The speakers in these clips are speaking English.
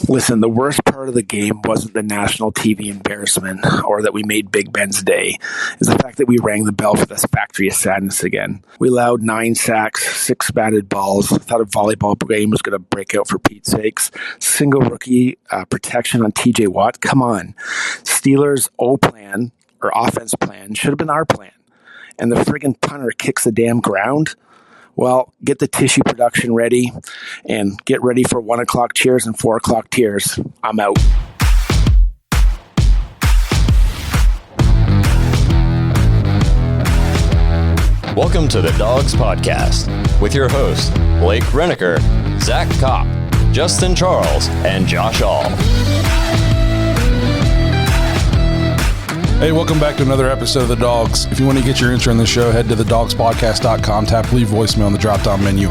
Listen, the worst part of the game wasn't the national TV embarrassment or that we made Big Ben's day. It's the fact that we rang the bell for this factory of sadness again. We allowed 9 sacks, 6 batted balls. Thought a volleyball game was going to break out for Pete's sakes. Single rookie protection on TJ Watt. Come on. Steelers' O-plan or offense plan should have been our plan. And the friggin' punter kicks the damn ground. Well, get the tissue production ready and get ready for 1 o'clock cheers and 4 o'clock tears. I'm out. Welcome to the Dogs Podcast with your hosts, Blake Renneker, Zach Kopp, Justin Charles, and Josh All. Hey, welcome back to another episode of The Dogs. If you want to get your intro in the show, head to thedogspodcast.com, tap leave voicemail on the drop-down menu.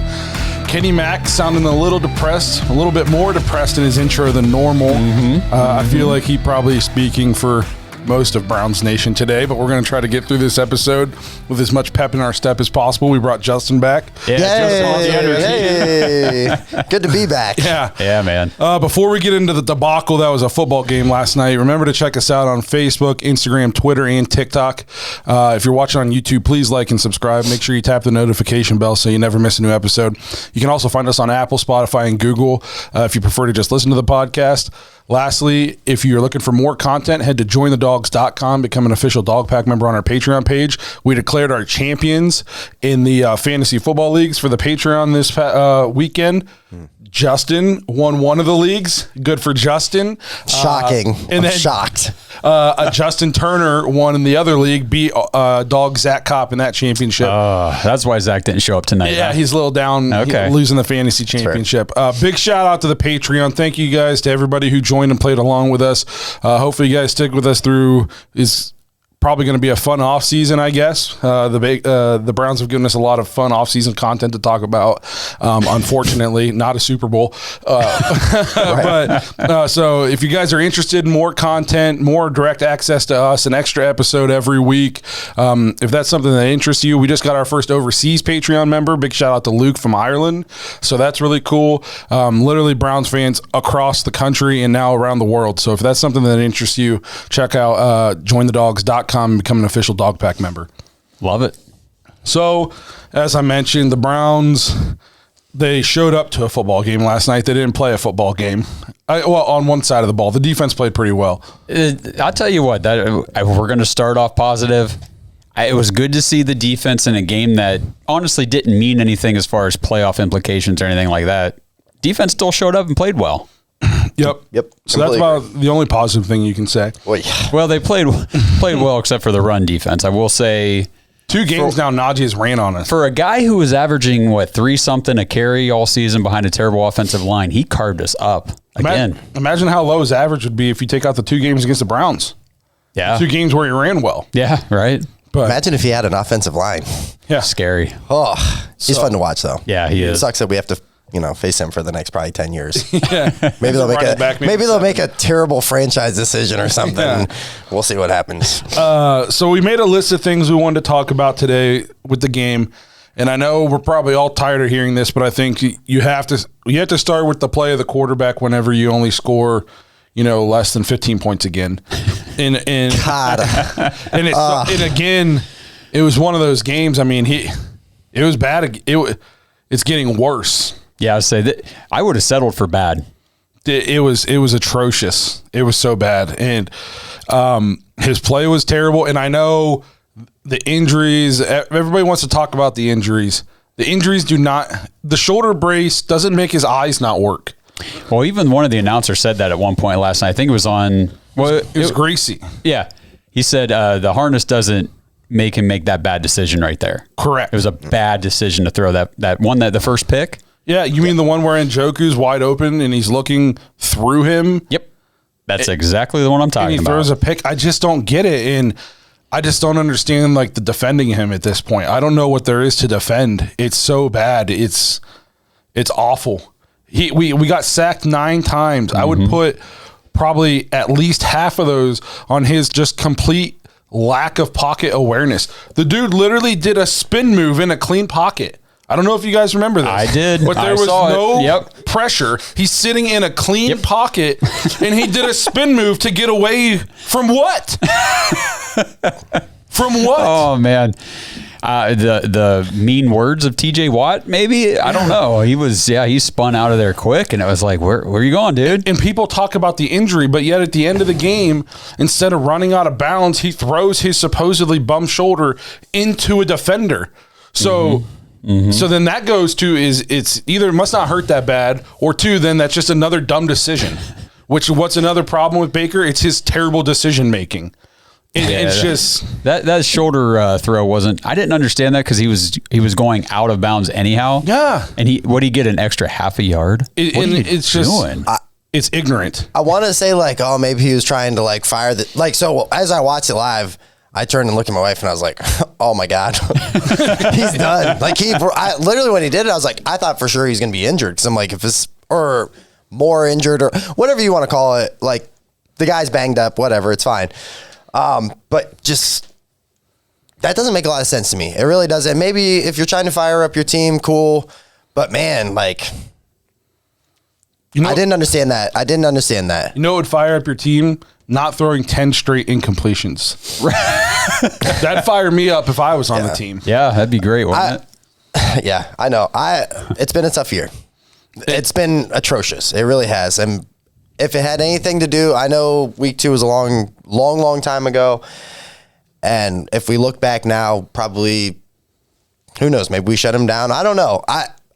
Kenny Mack sounding a little depressed, a little bit more depressed in his intro than normal. I feel like he probably is speaking for most of Browns Nation today, but we're going to try to get through this episode with as much pep in our step as possible. We brought Justin back. Yay! Good to be back. Yeah, man. Before we get into the debacle that was a football game last night, remember to check us out on Facebook, Instagram, Twitter, and TikTok. If you're watching on YouTube, please like and subscribe. Make sure you tap the notification bell so you never miss a new episode. You can also find us on Apple, Spotify, and Google if you prefer to just listen to the podcast. Lastly, if you're looking for more content, head to jointhedawgs.com, become an official Dog Pack member on our Patreon page. We declared our champions in the fantasy football leagues for the Patreon this weekend. Justin won one of the leagues. Good for Justin. Shocking. I'm shocked. Justin Turner won in the other league, beat dog Zach Kopp in that championship. That's why Zach didn't show up tonight. Yeah, he's a little down, losing the fantasy championship. Big shout out to the Patreon. Thank you guys to everybody who joined and played along with us. Hopefully you guys stick with us through is probably going to be a fun offseason, I guess. The Browns have given us a lot of fun offseason content to talk about. Unfortunately, not a Super Bowl. So if you guys are interested in more content, more direct access to us, an extra episode every week, if that's something that interests you, we just got our first overseas Patreon member. Big shout out to Luke from Ireland. So that's really cool. Literally Browns fans across the country and now around the world. So if that's something that interests you, check out jointhedawgs.com and become an official Dog Pack member. Love it. So, as I mentioned, the Browns, they showed up to a football game last night. They didn't play a football game. On one side of the ball. The defense played pretty well. I'll tell you what, we're going to start off positive. It was good to see the defense in a game that honestly didn't mean anything as far as playoff implications or anything like that. Defense still showed up and played well. Yep. So that's about the only positive thing you can say. Well, they played well except for the run defense. I will say 2 games now Najee has ran on us. For a guy who was averaging 3-something a carry all season behind a terrible offensive line, he carved us up again. Imagine how low his average would be if you take out the 2 games against the Browns. Yeah. 2 games where he ran well. Yeah, right. But imagine if he had an offensive line. Yeah. Scary. He's fun to watch though. Yeah, he is. It sucks that we have to face him for the next probably 10 years. Yeah. Maybe they'll make a terrible franchise decision or something. Yeah. We'll see what happens. So we made a list of things we wanted to talk about today with the game. And I know we're probably all tired of hearing this, but I think you have to start with the play of the quarterback whenever you only score, less than 15 points again. And God. and again, it was one of those games. I mean, it was bad. It's getting worse. Yeah, I would have settled for bad. It was atrocious. It was so bad, and his play was terrible. And I know the injuries. Everybody wants to talk about the injuries. The injuries do not. The shoulder brace doesn't make his eyes not work. Well, even one of the announcers said that at one point last night. I think it was on. Well, it was Gracie. Yeah, he said the harness doesn't make him make that bad decision right there. Correct. It was a bad decision to throw that the first pick. Yeah, you mean the one where Njoku's wide open and he's looking through him? Yep. That's exactly the one I'm talking about. And he throws a pick. I just don't get it, and I just don't understand the defending him at this point. I don't know what there is to defend. It's so bad. It's awful. We got sacked 9 times. I would put probably at least half of those on his just complete lack of pocket awareness. The dude literally did a spin move in a clean pocket. I don't know if you guys remember this. I did. But there was saw no Yep. pressure. He's sitting in a clean pocket, and he did a spin move to get away from what? From what? Oh, man. The mean words of TJ Watt, maybe? I don't know. He spun out of there quick, and it was like, where are you going, dude? And people talk about the injury, but yet at the end of the game, instead of running out of bounds, he throws his supposedly bum shoulder into a defender. So... So then that goes to it's either it must not hurt that bad, or two, then that's just another dumb decision. What's another problem with Baker? It's his terrible decision making. It's just that shoulder throw wasn't. I didn't understand that because he was going out of bounds anyhow. Yeah, and what did he get, an extra half a yard? It's just it's ignorant. I want to say like, oh, maybe he was trying to like fire the like. So as I watched it live, I turned and looked at my wife and I was like, oh my God, he's done. Like I literally, when he did it, I was like, I thought for sure he's going to be injured. Cause I'm like, if it's, or more injured or whatever you want to call it, like the guy's banged up, whatever, it's fine. But just, that doesn't make a lot of sense to me. It really doesn't. Maybe if you're trying to fire up your team, cool. But man, like, I didn't understand that. You know what would fire up your team? Not throwing 10 straight incompletions. That'd fire me up if I was on the team. Yeah, that'd be great, wouldn't it? Yeah, I know. It's been a tough year. It's been atrocious. It really has. And if it had anything to do, I know week 2 was a long time ago. And if we look back now, probably, who knows, maybe we shut him down. I don't know.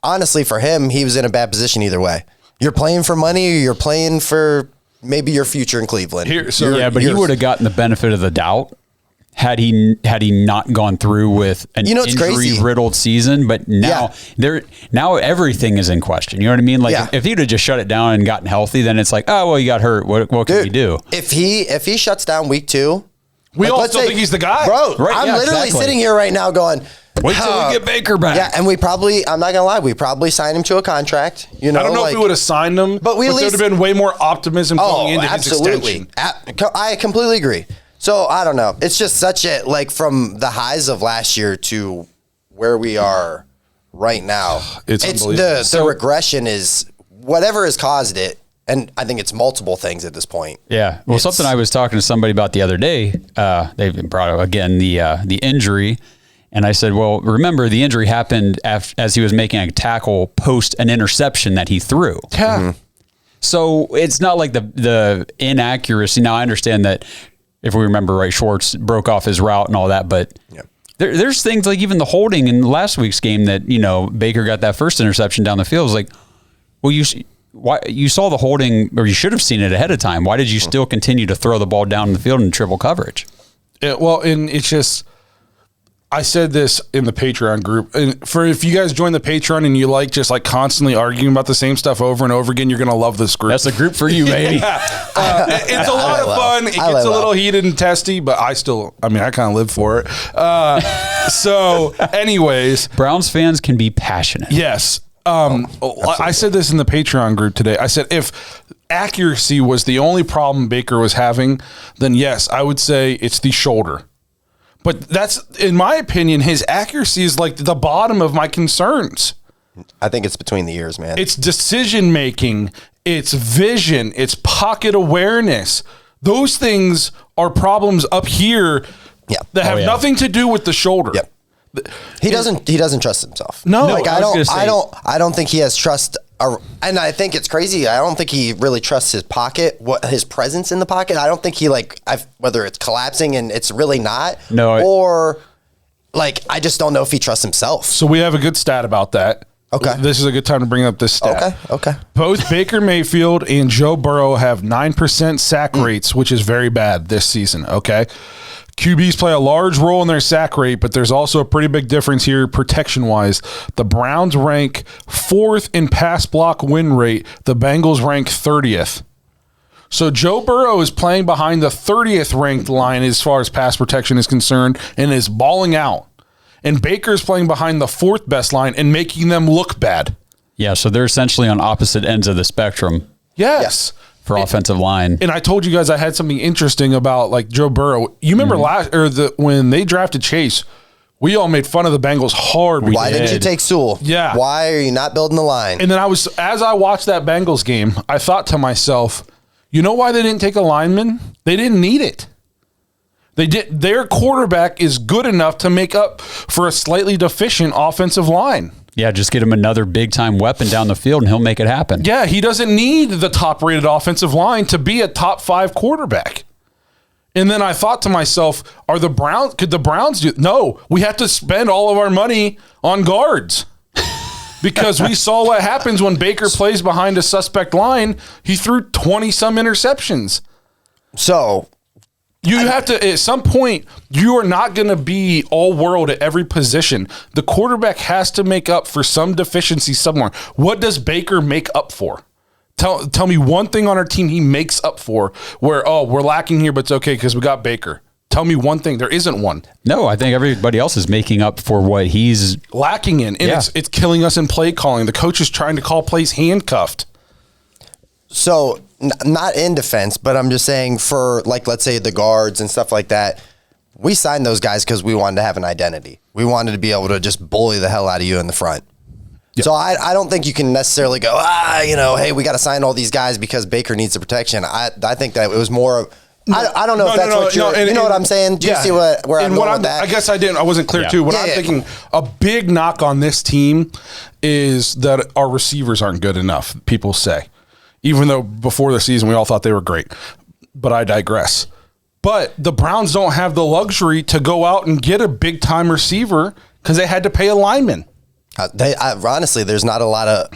Honestly, for him, he was in a bad position either way. You're playing for money, or you're playing for maybe your future in Cleveland. But he would have gotten the benefit of the doubt had he not gone through with an injury-riddled season. But now now everything is in question. You know what I mean? Like if he'd have just shut it down and gotten healthy, then it's like, oh well, he got hurt. What can we do? If he shuts down week 2, we all still think he's the guy, bro. Right, I'm literally sitting here right now going, wait till we get Baker back. Yeah, and I'm not gonna lie, we probably signed him to a contract. You know, I don't know if we would have signed him, but there would have been way more optimism going into his extension. I completely agree. So I don't know. It's just such a like from the highs of last year to where we are right now. It's unbelievable. The regression is whatever has caused it. And I think it's multiple things at this point. Yeah. Well, something I was talking to somebody about the other day, they brought up again the injury. And I said, well, remember the injury happened as he was making a tackle post an interception that he threw. Yeah. Mm-hmm. So it's not like the inaccuracy. Now I understand that if we remember right, Schwartz broke off his route and all that, but there's things like even the holding in last week's game that, Baker got that first interception down the field. It was like, well, you saw the holding, or you should have seen it ahead of time. Why did you still continue to throw the ball down the field in triple coverage? And it's just, I said this in the Patreon group, and if you guys join the Patreon and you like just like constantly arguing about the same stuff over and over again, you're going to love this group. That's a group for you, baby. It's a lot of fun. It gets a little heated and testy, but I kind of live for it. So anyways. Browns fans can be passionate. Yes. I said this in the Patreon group today. I said, if accuracy was the only problem Baker was having, then yes, I would say it's the shoulder. But that's, in my opinion, his accuracy is like the bottom of my concerns. I think it's between the ears, man. It's decision making, it's vision, it's pocket awareness. Those things are problems up here that have nothing to do with the shoulder. Yep. He doesn't trust himself. No, like I don't think he has trust. And I think it's crazy. I don't think he really trusts his pocket, his presence in the pocket. I don't think he whether it's collapsing and it's really not. No, or I just don't know if he trusts himself. So we have a good stat about that. Okay. This is a good time to bring up this stat. Okay. Both Baker Mayfield and Joe Burrow have 9% sack rates, which is very bad this season. Okay. QBs play a large role in their sack rate, but there's also a pretty big difference here protection-wise. The Browns rank 4th in pass block win rate. The Bengals rank 30th. So Joe Burrow is playing behind the 30th ranked line as far as pass protection is concerned and is balling out. And Baker's playing behind the 4th best line and making them look bad. Yeah, so they're essentially on opposite ends of the spectrum. Yes. For offensive line. And I told you guys I had something interesting about Joe Burrow. You remember when they drafted Chase, We all made fun of the Bengals hard. Why didn't you take Sewell? Yeah. Why are you not building the line? And then as I watched that Bengals game, I thought to myself, you know why they didn't take a lineman? They didn't need it. Their quarterback is good enough to make up for a slightly deficient offensive line. Yeah, just get him another big-time weapon down the field, and he'll make it happen. Yeah, he doesn't need the top-rated offensive line to be a top 5 quarterback. And then I thought to myself, could the Browns do? No, we have to spend all of our money on guards. Because we saw what happens when Baker plays behind a suspect line. He threw 20-some interceptions. So you have to, at some point, you are not going to be all world at every position. The quarterback has to make up for some deficiency somewhere. What does Baker make up for? Tell me one thing on our team he makes up for where, we're lacking here, but it's okay because we got Baker. Tell me one thing. There isn't one. No, I think everybody else is making up for what he's lacking in. And it's killing us in play calling. The coach is trying to call plays handcuffed. So, not in defense, but I'm just saying for, like, let's say the guards and stuff like that, we signed those guys because we wanted to have an identity. We wanted to be able to just bully the hell out of you in the front. Yep. So I don't think you can necessarily go, hey, we got to sign all these guys because Baker needs the protection. I think that it was more of, I don't know if that's what you're, you know what I'm saying? Do you see where I'm going with that? I guess I wasn't clear too. What I'm thinking, a big knock on this team is that our receivers aren't good enough, people say. Even though before the season we all thought they were great. But I digress. But the Browns don't have the luxury to go out and get a big-time receiver because they had to pay a lineman. Honestly, there's not a lot of,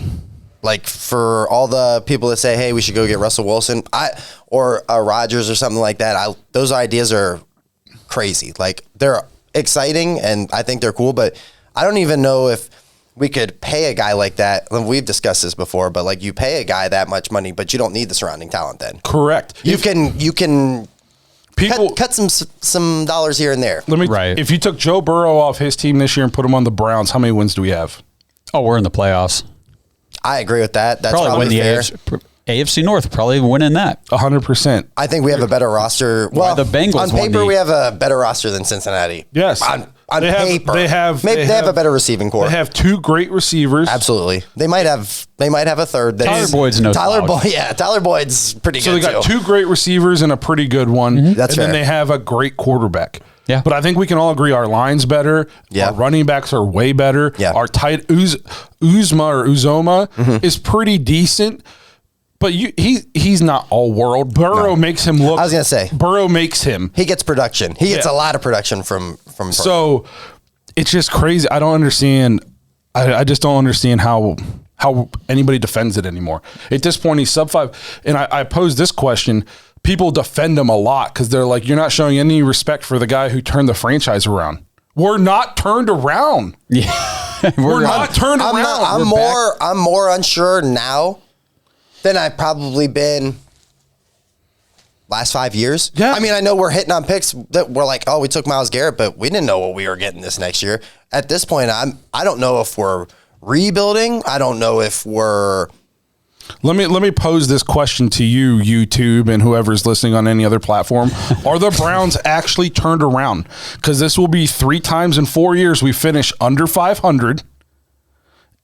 like, for all the people that say, hey, we should go get Russell Wilson or Rodgers or something like that, those ideas are crazy. Like, they're exciting, and I think they're cool, but I don't even know if we could pay a guy like that. We've discussed this before, but, like, you pay a guy that much money, but you don't need the surrounding talent then. Correct. You can cut some dollars here and there. If you took Joe Burrow off his team this year and put him on the Browns, how many wins do we have? Oh, we're in the playoffs. I agree with that. That's probably win the fair. AFC North, probably winning that. 100%. I think we have a better roster. Well, the Bengals on paper, we have a better roster than Cincinnati. Yes. On paper. They have a better receiving core. They have 2 great receivers. Absolutely. They might have a third. Tyler Boyd's no slouch. Tyler Boyd's pretty good. So they got 2 great receivers and a pretty good one. Mm-hmm. That's fair. And then they have a great quarterback. Yeah. But I think we can all agree our line's better. Yeah. Our running backs are way better. Yeah. Our tight Uzoma is pretty decent. But he's not all world. Burrow makes him look. I was gonna say Burrow makes him. He gets production. He gets a lot of production from. So it's just crazy. I don't understand. I just don't understand how anybody defends it anymore. At this point, he's sub 5. And I posed this question. People defend him a lot because they're like, you're not showing any respect for the guy who turned the franchise around. We're not turned around. Yeah, we're not turned around. I'm more unsure now than I've probably been last 5 years. Yeah. I mean, I know we're hitting on picks that we're like, we took Myles Garrett, but we didn't know what we were getting this next year. At this point, I don't know if we're rebuilding. I don't know if we're. Let me pose this question to you, YouTube, and whoever's listening on any other platform. Are the Browns actually turned around? Because this will be 3 times in 4 years we finish under 500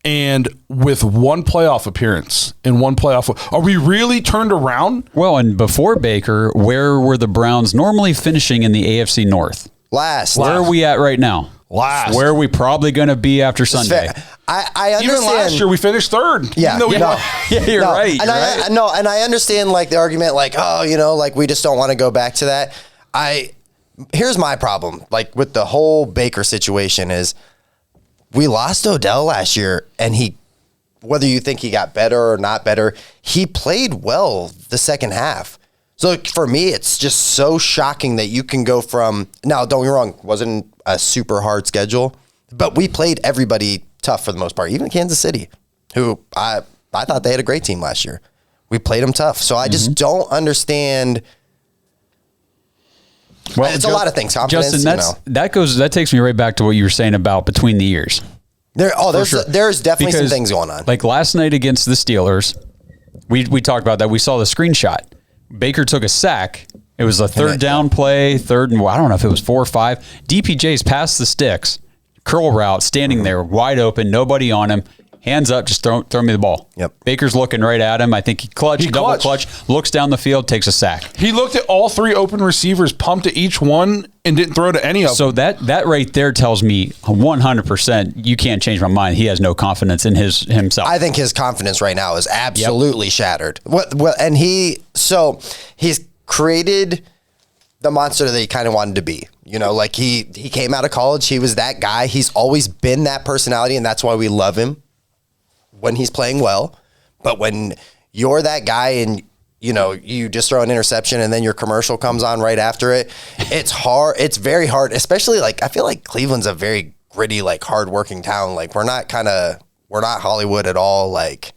and with 1 playoff appearance in 1 playoff. Are we really turned around? Well, and before Baker, where were the Browns normally finishing in the AFC North? Last. Where are we at right now? Last. Where are we probably going to be after Sunday? I understand. Even last year we finished 3rd. Yeah, you're right. And I understand like the argument, like like we just don't want to go back to that. Here's my problem, like with the whole Baker situation is, we lost Odell last year, and whether you think he got better or not better, he played well the second half. So for me, it's just so shocking that you can go from, now don't get me wrong, wasn't a super hard schedule, but we played everybody tough for the most part, even Kansas City, who I thought they had a great team last year. We played them tough. So I just don't understand. Well, it's a lot of things. Confidence, Justin, that takes me right back to what you were saying about between the years. There's definitely some things going on. Like last night against the Steelers, we talked about that. We saw the screenshot. Baker took a sack. It was a third down play, I don't know if it was 4 or 5. DPJ's passed the sticks, curl route, standing there wide open, nobody on him. Hands up, just throw me the ball. Yep. Baker's looking right at him. I think he double clutch, looks down the field, takes a sack. He looked at all 3 open receivers, pumped to each one, and didn't throw to any of them. So that right there tells me 100% you can't change my mind. He has no confidence in himself. I think his confidence right now is absolutely shattered. And he's created the monster that he kind of wanted to be. You know, like he came out of college, he was that guy. He's always been that personality, and that's why we love him when he's playing well. But when you're that guy and, you know, you just throw an interception and then your commercial comes on right after it, it's hard. It's very hard, especially like, I feel like Cleveland's a very gritty, like hardworking town. Like we're not Hollywood at all. Like,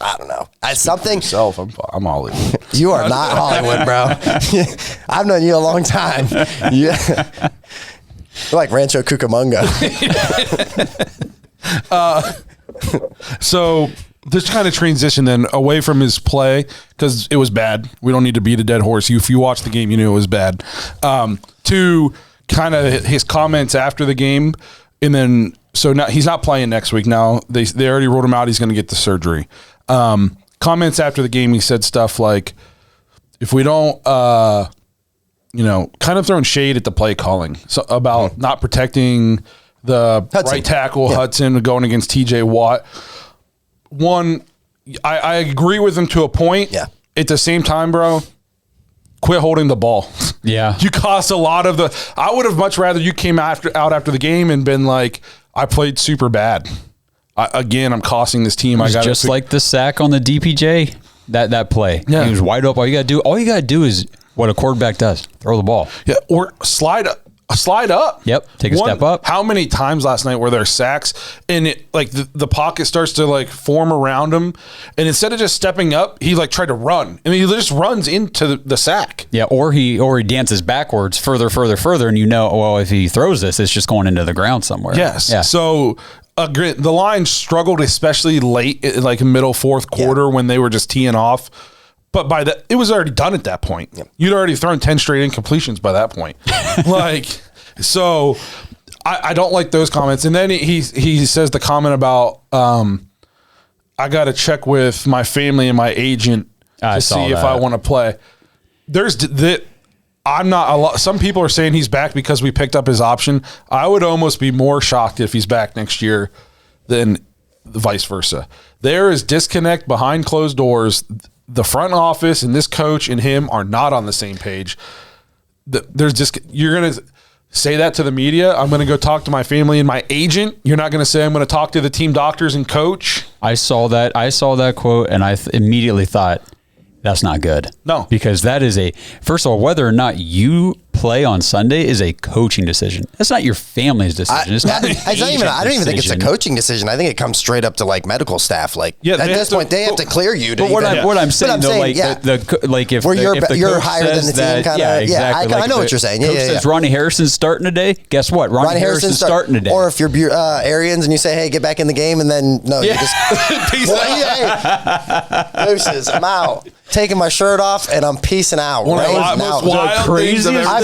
I don't know. Yourself, I'm Hollywood. You are not Hollywood, bro. I've known you a long time. Yeah. You're like Rancho Cucamonga. So this kind of transition then away from his play, because it was bad. We don't need to beat a dead horse. If you watched the game, you knew it was bad. To kind of his comments after the game, and then so now he's not playing next week. Now they already ruled him out. He's going to get the surgery. Comments after the game, he said stuff like, "If we don't, kind of throwing shade at the play calling, so about not protecting the Hudson. right tackle Hudson going against TJ Watt." One, I agree with him to a point. Yeah. At the same time, bro, quit holding the ball. Yeah. You cost a lot of the. I would have much rather you came out after the game and been like, I played super bad. I'm costing this team. I got just like the sack on the DPJ. That play. Yeah. He was wide open. All you gotta do is what a quarterback does: throw the ball. Yeah, or slide up. Yep, take a step up. How many times last night were there sacks and it like the pocket starts to like form around him, and instead of just stepping up, he like tried to run, and he just runs into the sack. Yeah, or he dances backwards further, and if he throws this, it's just going into the ground somewhere. Yes. Yeah. So the line struggled, especially late, like middle fourth quarter when they were just teeing off. But by that, it was already done at that point. Yep. You'd already thrown 10 straight incompletions by that point. So I don't like those comments. And then he says the comment about, I got to check with my family and my agent to see if I want to play. Some people are saying he's back because we picked up his option. I would almost be more shocked if he's back next year than vice versa. There is disconnect behind closed doors. The front office and this coach and him are not on the same page. You're going to say that to the media. I'm going to go talk to my family and my agent. You're not going to say I'm going to talk to the team doctors and coach. I saw that quote, and I immediately thought, that's not good. No. Because that is first of all, whether or not you play on Sunday is a coaching decision. That's not your family's decision. I don't even think it's a coaching decision. I think it comes straight up to like medical staff. Like at this point, they have to clear you. But what I'm saying, if you're higher than the team, kind of. Yeah, I know what you're saying. Coach says Ronnie Harrison's starting today. Guess what? Ronnie Harrison's starting today. Or if you're Arians and you say, "Hey, get back in the game," and then you just peace out. Deuces, I'm out. Taking my shirt off and I'm peacing out. I've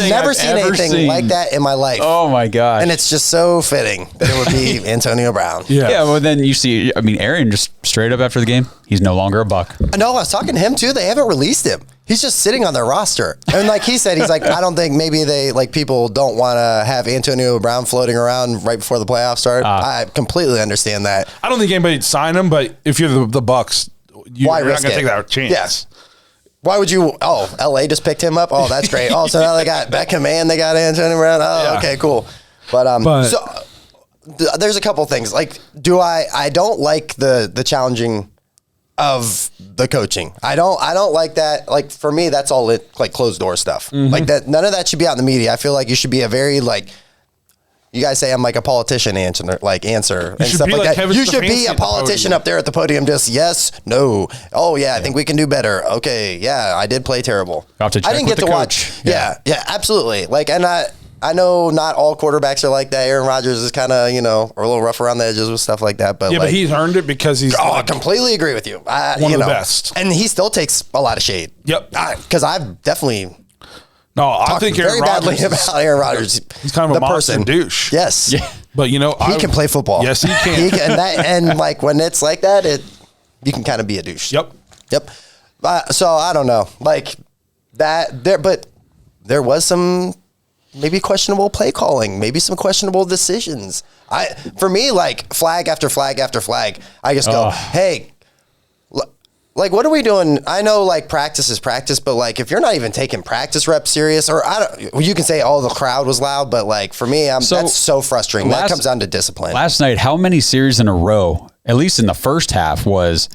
never seen anything like that in my life. Oh my God. And it's just so fitting that it would be Antonio Brown. Yeah. Well, then you see, Aaron just straight up after the game, he's no longer a Buck. No, I was talking to him too. They haven't released him. He's just sitting on their roster. And like he said, he's like, I don't think maybe people don't want to have Antonio Brown floating around right before the playoffs start. I completely understand that. I don't think anybody'd sign him, but if you're the Bucks, you're not going to take that chance. Yes. Why would you? Oh, LA just picked him up. Oh, that's great. Oh, so now they got Beckham and they got Antonio Brown. Oh, yeah. Okay, cool. But there's a couple things. Like, I don't like the challenging of the coaching. I don't like that. Like for me, that's all like closed door stuff. Mm-hmm. Like that. None of that should be out in the media. I feel like you should be a very like. You guys say I'm like a politician answer and stuff like that. You should be a politician up there at the podium. Just yes, no. Oh yeah, I think we can do better. Okay, yeah, I did play terrible. I didn't get to watch. Yeah, absolutely. Like, and I know not all quarterbacks are like that. Aaron Rodgers is kind of a little rough around the edges with stuff like that. But but he's earned it because he's. I completely agree with you. One of the best, and he still takes a lot of shade. Yep. Because I've definitely. No, I think Aaron very badly Rodgers about Aaron Rodgers. He's kind of a monster douche. Yes. Yeah. But you know, he can play football. Yes, he can. And like when it's like that, you can kind of be a douche. Yep. So I don't know, like that there, but there was some maybe questionable play calling, maybe some questionable decisions. For me, like flag after flag after flag, I just go, hey, like, what are we doing? I know like practice is practice, but like if you're not even taking practice reps serious, or you can say, oh, the crowd was loud, but like for me, that's so frustrating. That comes down to discipline. Last night, how many series in a row, at least in the first half, was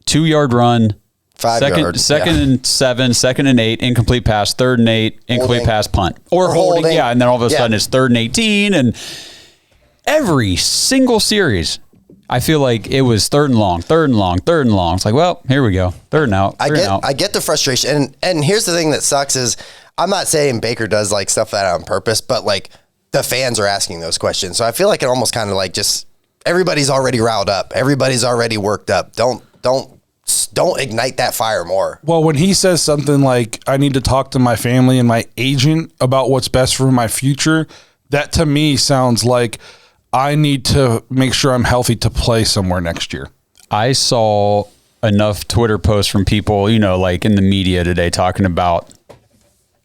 2-yard run, 5 yard, second and 7, second and 8, incomplete pass, 3rd and 8, incomplete pass, punt, or holding, yeah, and then all of a sudden it's 3rd and 18, and every single series, I feel like it was 3rd and long, 3rd and long, 3rd and long. It's like, well, here we go, 3rd and out. I get the frustration, and here's the thing that sucks is I'm not saying Baker does like stuff that on purpose, but like the fans are asking those questions, so I feel like it almost kind of like just everybody's already riled up, everybody's already worked up. Don't ignite that fire more. Well, when he says something like, I need to talk to my family and my agent about what's best for my future, that to me sounds like I need to make sure I'm healthy to play somewhere next year. I saw enough Twitter posts from people, like in the media today talking about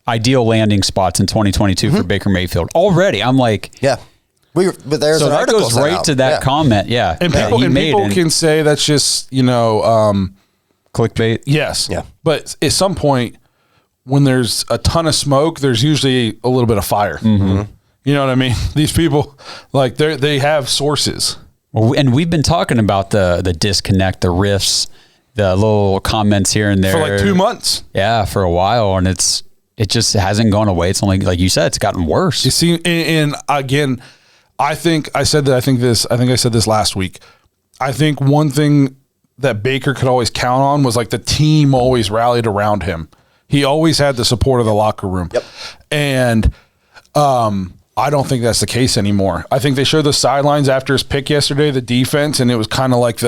ideal landing spots in 2022 for Baker Mayfield. Already, I'm like, yeah. But there's so that goes right to that comment, yeah. And people can say that's just clickbait. Yes, yeah. But at some point, when there's a ton of smoke, there's usually a little bit of fire. Mm-hmm. You know what I mean? These people, like they have sources. Well, and we've been talking about the disconnect, the riffs, the little comments here and there for like 2 months. Yeah, for a while, and it just hasn't gone away. It's only, like you said, it's gotten worse. You see, and again, I think I said this last week. I think one thing that Baker could always count on was like the team always rallied around him. He always had the support of the locker room. Yep. And I don't think that's the case anymore. I think they showed the sidelines after his pick yesterday, the defense, and it was kind of like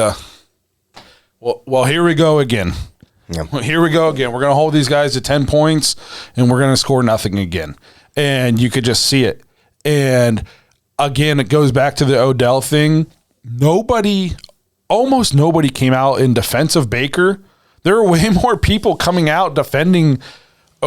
well, here we go again. Yeah. Here we go again. We're going to hold these guys to 10 points, and we're going to score nothing again. And you could just see it. And again, it goes back to the Odell thing. Almost nobody came out in defense of Baker. There are way more people coming out defending,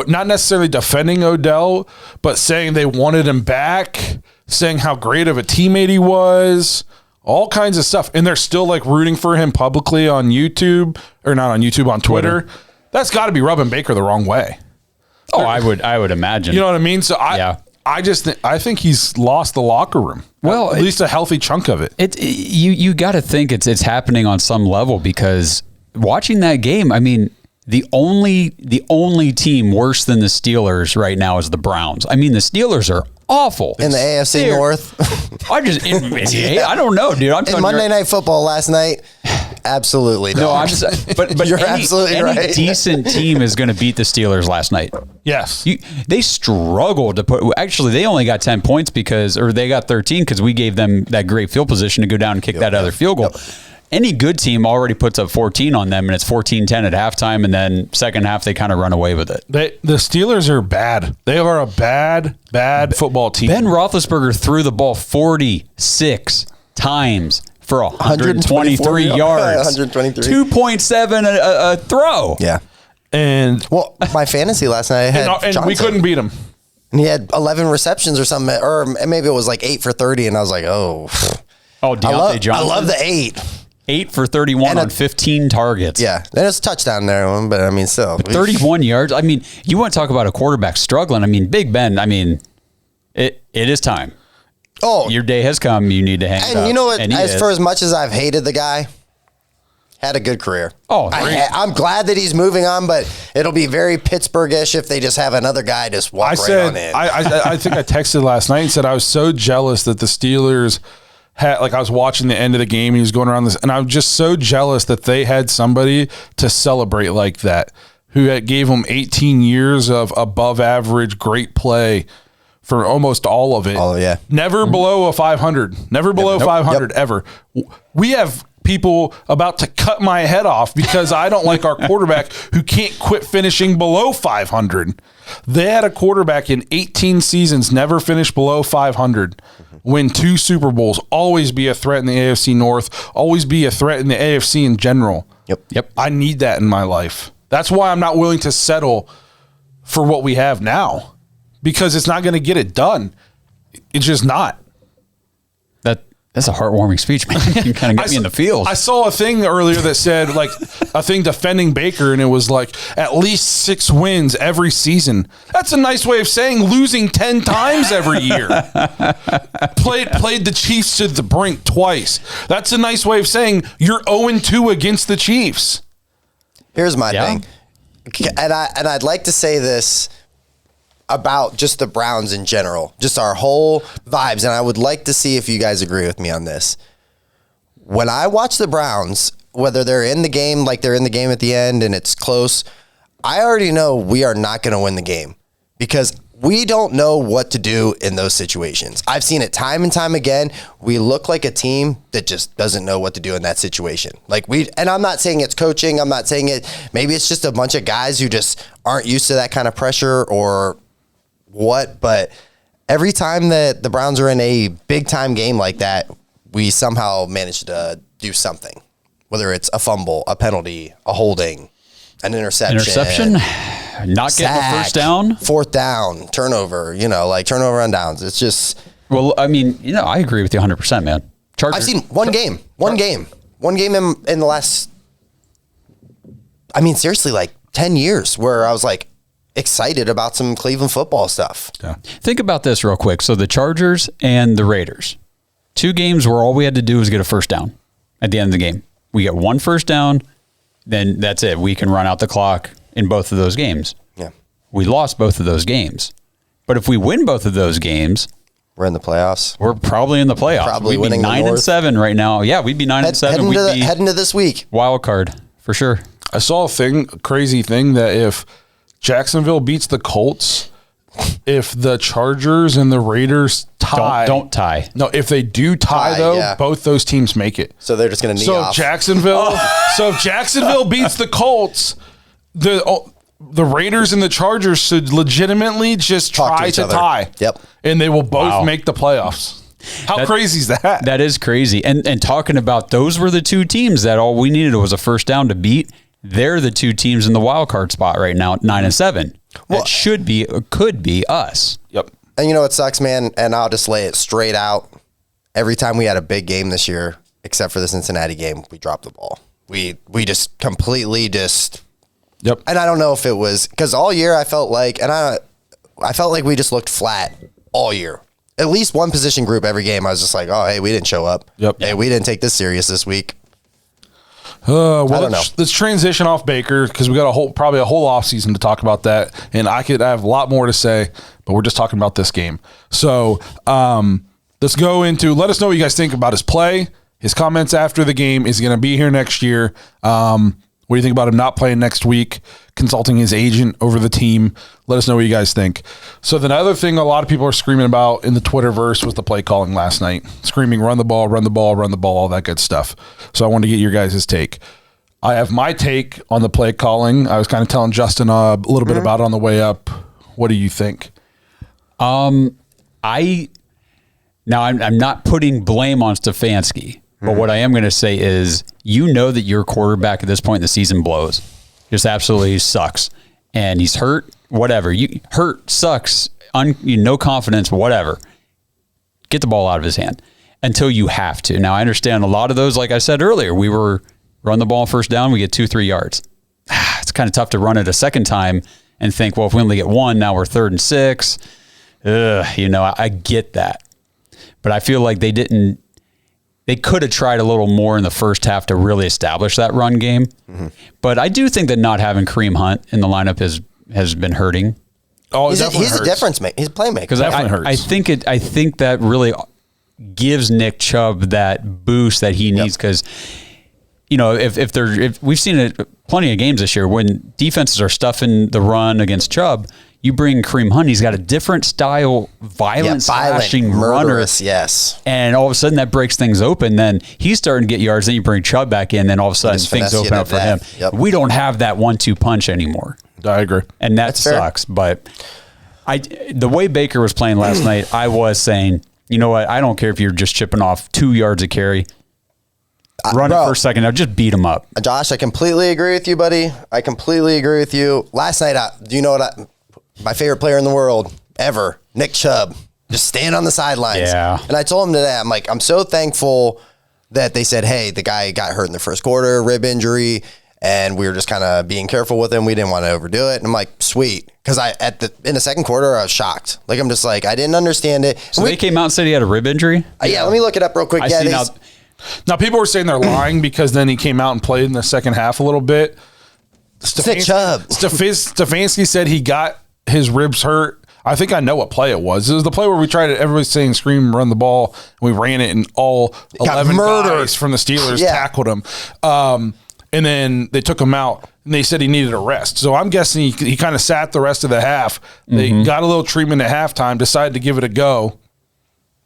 not necessarily defending Odell, but saying they wanted him back, saying how great of a teammate he was, all kinds of stuff. And they're still like rooting for him publicly on YouTube, or not on YouTube, on Twitter. That's got to be rubbing Baker the wrong way. Oh, I would imagine. You know what I mean? So I think he's lost the locker room. Well, at least a healthy chunk of it. You got to think it's happening on some level, because watching that game, I mean, the only team worse than the Steelers right now is the Browns. I mean, the Steelers are awful in the AFC North. I don't know, dude. In Monday Night Football last night, absolutely. No, I'm just. But you're absolutely right. Any decent team is going to beat the Steelers last night. Yes, they struggled to put. Actually, they only got 10 points or they got 13 because we gave them that great field position to go down and kick that other field goal. Yep. Any good team already puts up 14 on them, and it's 14-10 at halftime, and then second half they kind of run away with it. The Steelers are bad. They are a bad football team. Ben Roethlisberger threw the ball 46 times for 123 yards. 123. 2.7 a throw. Yeah. And well, my fantasy last night had and we couldn't beat him. And he had 11 receptions or something, or maybe it was like 8 for 30, and I was like, oh, Deontay Johnson. I love the 8. 8 for 31 on 15 targets. Yeah. There's a touchdown there, but I mean, still. But 31 yards. I mean, you want to talk about a quarterback struggling. I mean, Big Ben, it is time. Oh. Your day has come. You need to hang it up. And you know what? For as much as I've hated the guy, had a good carear. Oh, I'm glad that he's moving on, but it'll be very Pittsburgh-ish if they just have another guy just walk on in. I think I texted last night and said I was so jealous that the Steelers had, like, I was watching the end of the game, he was going around this, and I was just so jealous that they had somebody to celebrate like that, who gave them 18 years of above average great play for almost all of it. Oh, yeah. Never below a 500. Never below 500 ever. We have people about to cut my head off because I don't like our quarterback who can't quit finishing below 500. They had a quarterback in 18 seasons never finish below 500, win 2 Super Bowls, always be a threat in the AFC North, always be a threat in the AFC in general. Yep. I need that in my life. That's why I'm not willing to settle for what we have now, because it's not going to get it done. It's just not. That's a heartwarming speech, man. You kind of got me in the feels. I saw a thing earlier that said, like, a thing defending Baker, and it was like at least 6 wins every season. That's a nice way of saying losing 10 times every year. Played the Chiefs to the brink twice. That's a nice way of saying you're 0-2 against the Chiefs. Here's my thing, and I'd like to say this about just the Browns in general, just our whole vibes, and I would like to see if you guys agree with me on this. When I watch the Browns, whether they're in the game, like they're in the game at the end and it's close, I already know we are not going to win the game because we don't know what to do in those situations. I've seen it time and time again. We look like a team that just doesn't know what to do in that situation. And I'm not saying it's coaching. I'm not saying it. Maybe it's just a bunch of guys who just aren't used to that kind of pressure or what. But every time that the Browns are in a big time game like that, we somehow manage to do something, whether it's a fumble, a penalty, a holding, an interception, not sack, getting the first down, 4th down, turnover, like turnover on downs. It's just, well, I mean, I agree with you 100%, man. Chargers. I've seen one game in the last, seriously, like 10 years where I was like excited about some Cleveland football stuff. Yeah. Think about this real quick. So the Chargers and the Raiders, 2 games where all we had to do was get a first down at the end of the game. We get 1 first down, then that's it. We can run out the clock in both of those games. Yeah. We lost both of those games. But if we win both of those games, we're in the playoffs. We're probably in the playoffs. Probably we'd winning be 9-7 right now. Yeah, we'd be 9-7. Heading to this week. Wild card for sure. I saw a crazy thing that if Jacksonville beats the Colts, if the Chargers and the Raiders tie, don't tie. No, if they do tie though, both those teams make it. So they're just going to knee off. So if Jacksonville beats the Colts, the Raiders and the Chargers should legitimately just try to tie. Yep. And they will both make the playoffs. How crazy is that? That is crazy. And talking about those were the 2 teams that all we needed was a first down to beat. They're the 2 teams in the wild card spot right now at 9-7. Well, that could be us. Yep. And you know what sucks, man? And I'll just lay it straight out. Every time we had a big game this year, except for the Cincinnati game, we dropped the ball. We just completely just. Yep. And I don't know if it was because all year I felt like, we just looked flat all year. At least one position group every game. I was just like, oh, hey, we didn't show up. Yep. Hey, we didn't take this serious this week. Let's transition off Baker because we got probably a whole offseason to talk about that, and I have a lot more to say, but we're just talking about this game. So let's go into. Let us know what you guys think about his play, his comments after the game. Is he going to be here next year? What do you think about him not playing next week? Consulting his agent over the team. Let us know what you guys think. So the other thing a lot of people are screaming about in the Twitterverse was the play calling last night. Screaming, run the ball, run the ball, run the ball, all that good stuff. So I wanted to get your guys' take. I have my take on the play calling. I was kind of telling Justin a little bit about it on the way up. What do you think? I'm not putting blame on Stefanski. But what I am going to say is, that your quarterback at this point in the season blows. Just absolutely sucks. And he's hurt, whatever. Hurt, sucks, no confidence, whatever. Get the ball out of his hand until you have to. Now, I understand a lot of those, like I said earlier, we were run the ball first down, we get 2-3 yards. It's kind of tough to run it a second time and think, well, if we only get 1, now we're 3rd and 6. I get that. But I feel like they could have tried a little more in the first half to really establish that run game. Mm-hmm. But I do think that not having Kareem Hunt in the lineup has been hurting. Oh, he's a difference maker. He's a playmaker. Because I think that really gives Nick Chubb that boost that he needs. Because if we've seen it plenty of games this year when defenses are stuffing the run against Chubb, You bring Kareem Hunt, he's got a different style, violent, slashing murderous, runner. yes. And all of a sudden that breaks things open. Then he's starting to get yards. Then you bring Chubb back in. Then all of a sudden things open up for him. Yep. We don't have that 1-2 punch anymore. I agree. And that sucks. But the way Baker was playing last night, I was saying, you know what? I don't care if you're just chipping off 2 yards a carry. Run it for a second. Now just beat him up. Josh, I completely agree with you, buddy. I completely agree with you. Last night, do you know what? My favorite player in the world ever, Nick Chubb, just stand on the sidelines. Yeah. And I told him today, I'm like, I'm so thankful that they said, hey, the guy got hurt in the first quarter, rib injury, and we were just kind of being careful with him. We didn't want to overdo it. And I'm like, sweet. Because in the second quarter, I was shocked. Like, I'm just like, I didn't understand it. So they came out and said he had a rib injury? Yeah, let me look it up real quick. Now, people were saying they're lying because then he came out and played in the second half a little bit. Stefanski said he got his ribs hurt. I think I know what play it was. It was the play where we tried it. Everybody's saying scream, run the ball. And we ran it and all 11 guys from the Steelers tackled him. And then they took him out and they said he needed a rest. So I'm guessing he kind of sat the rest of the half. They got a little treatment at halftime, decided to give it a go.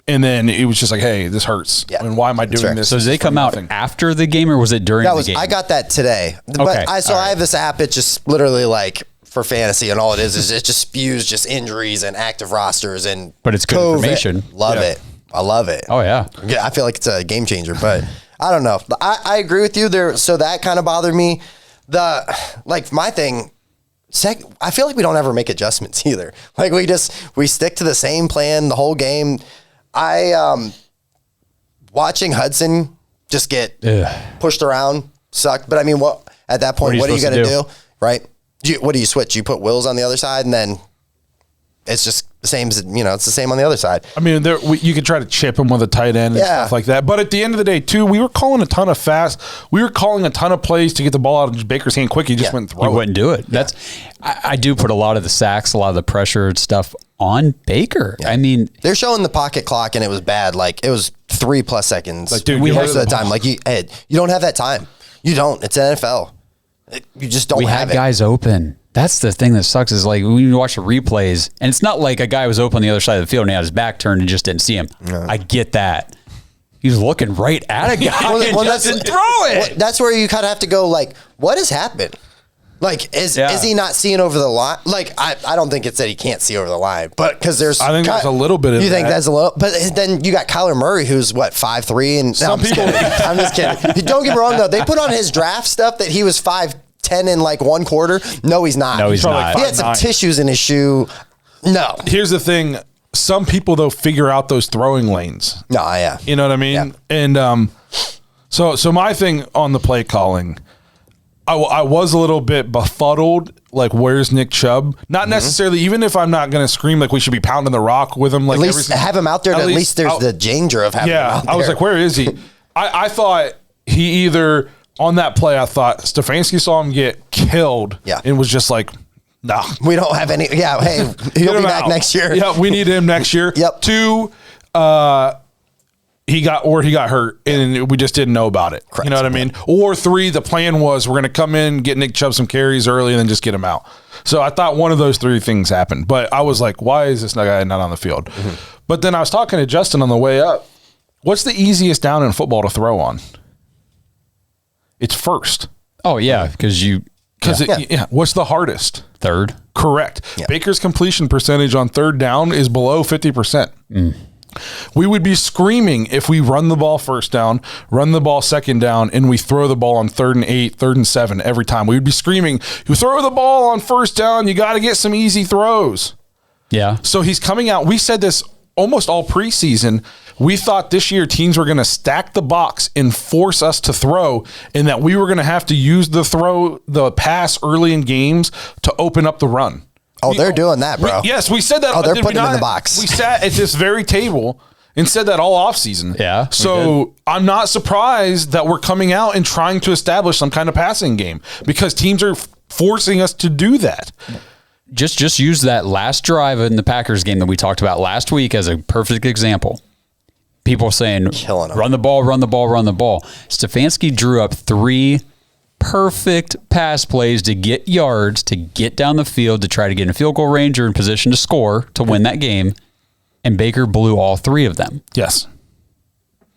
And then it was just like, hey, this hurts. Yeah. And why am I doing this? So did they come out after the game or was it during the game? I got that today. But I have this app. It's just literally like for fantasy, and all it is it just spews just injuries and active rosters and but it's good COVID. Information. Love it. I love it. Oh yeah. Yeah, I feel like it's a game changer, but I don't know. I agree with you there. So that kind of bothered me. My thing. I feel like we don't ever make adjustments either. Like we stick to the same plan the whole game. Watching Hudson just get pushed around sucked. But I mean, at that point, what are you going to do? Right? What do you switch? You put Wills on the other side, and then it's just the same. It's the same on the other side. I mean, you could try to chip him with a tight end and stuff like that. But at the end of the day, too, we were calling a ton of plays to get the ball out of Baker's hand quick. He just wouldn't throw it. He wouldn't do it. Yeah. I do put a lot of the sacks, a lot of the pressure stuff on Baker. Yeah. I mean, they're showing the pocket clock, and it was bad. Like it was 3+ seconds. Like, dude, most of the time. Like you don't have that time. You don't. It's NFL. You just don't. We had guys open. That's the thing that sucks is like when you watch the replays, and it's not like a guy was open on the other side of the field and he had his back turned and just didn't see him. No. I get that. He was looking right at a guy and just didn't throw it. That's where you kind of have to go like, what has happened? Like, is he not seeing over the line? Like, I don't think it's that he can't see over the line, but because there's a little bit of you think that's a little, but then you got Kyler Murray who's 5'3", and some people. I'm just kidding. Don't get me wrong though. They put on his draft stuff that he was 5'10" in like one quarter. No, he's not. No, he's not. He had some tissues in his shoe. No. Here's the thing. Some people though figure out those throwing lanes. No, yeah. You know what I mean? Yeah. And so my thing on the play calling, I was a little bit befuddled. Like, where's Nick Chubb? Not necessarily, even if I'm not going to scream like we should be pounding the rock with him. Like, at least have him out there. At least there's the danger of having him out there. I was like, where is he? I thought he either, on that play, I thought Stefanski saw him get killed and was just like, no. We don't have any. Yeah, hey, he'll be back next year. Yeah, we need him next year. Yep. 2, he got hurt and we just didn't know about it. Correct. You know what I mean? Or 3, the plan was we're going to come in, get Nick Chubb some carries early and then just get him out. So I thought one of those 3 things happened. But I was like, why is this guy not on the field? Mm-hmm. But then I was talking to Justin on the way up. What's the easiest down in football to throw on? It's first. Oh, yeah, because what's the hardest? Third. Correct. Yeah. Baker's completion percentage on third down is below 50%. We would be screaming if we run the ball first down, run the ball second down, and we throw the ball on 3rd and 8, 3rd and 7 every time. We would be screaming, you throw the ball on first down, you got to get some easy throws. Yeah. So he's coming out. We said this almost all preseason. We thought this year teams were going to stack the box and force us to throw, and that we were going to have to use the pass early in games to open up the run. Oh, they're doing that, bro. Yes, we said that. Oh, they're putting him in the box. We sat at this very table and said that all offseason. Yeah. So I'm not surprised that we're coming out and trying to establish some kind of passing game because teams are forcing us to do that. Just use that last drive in the Packers game that we talked about last week as a perfect example. People saying, run the ball, run the ball, run the ball. Stefanski drew up 3 perfect pass plays to get yards, to get down the field, to try to get in field goal range or in position to score to win that game. And Baker blew all 3 of them. Yes.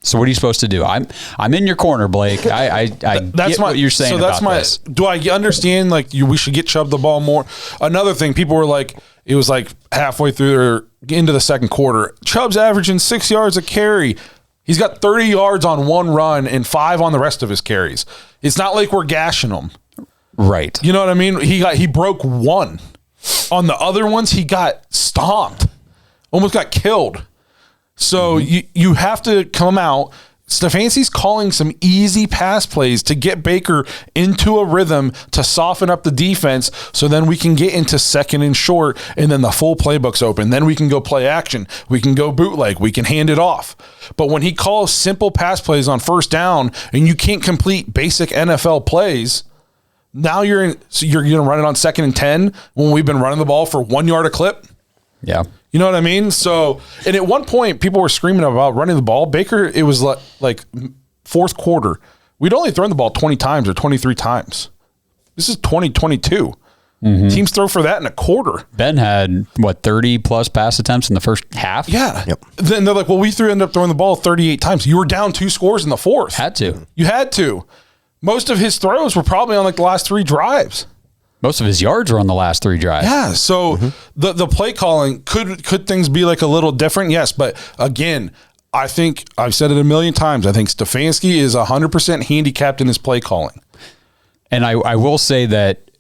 So what are you supposed to do? I'm in your corner, Blake. I get what you're saying about this. Do I understand, like, we should get Chubb the ball more? Another thing, people were like, it was like halfway through or into the second quarter, Chubb's averaging 6 yards a carry. He's got 30 yards on one run and 5 on the rest of his carries. It's not like we're gashing him. Right. You know what I mean? He broke 1. On the other ones, he got stomped. Almost got killed. So you have to come out. Stefanski's calling some easy pass plays to get Baker into a rhythm to soften up the defense so then we can get into second and short and then the full playbook's open. Then we can go play action. We can go bootleg. We can hand it off. But when he calls simple pass plays on first down and you can't complete basic NFL plays, now you're going to run it on 2nd and 10 when we've been running the ball for 1 yard a clip? Yeah. You know what I mean? So, and at one point, people were screaming about running the ball. Baker, it was like fourth quarter. We'd only thrown the ball 20 times or 23 times. This is 2022. Teams throw for that in a quarter. Ben had, 30-plus pass attempts in the first half? Yeah. Yep. Then they're like, well, we ended up throwing the ball 38 times. You were down 2 scores in the fourth. Had to. You had to. Most of his throws were probably on like the last 3 drives. Most of his yards were on the last 3 drives. Yeah, so the play calling, could things be like a little different? Yes, but again, I think I've said it a million times. I think Stefanski is 100% handicapped in his play calling. And I will say that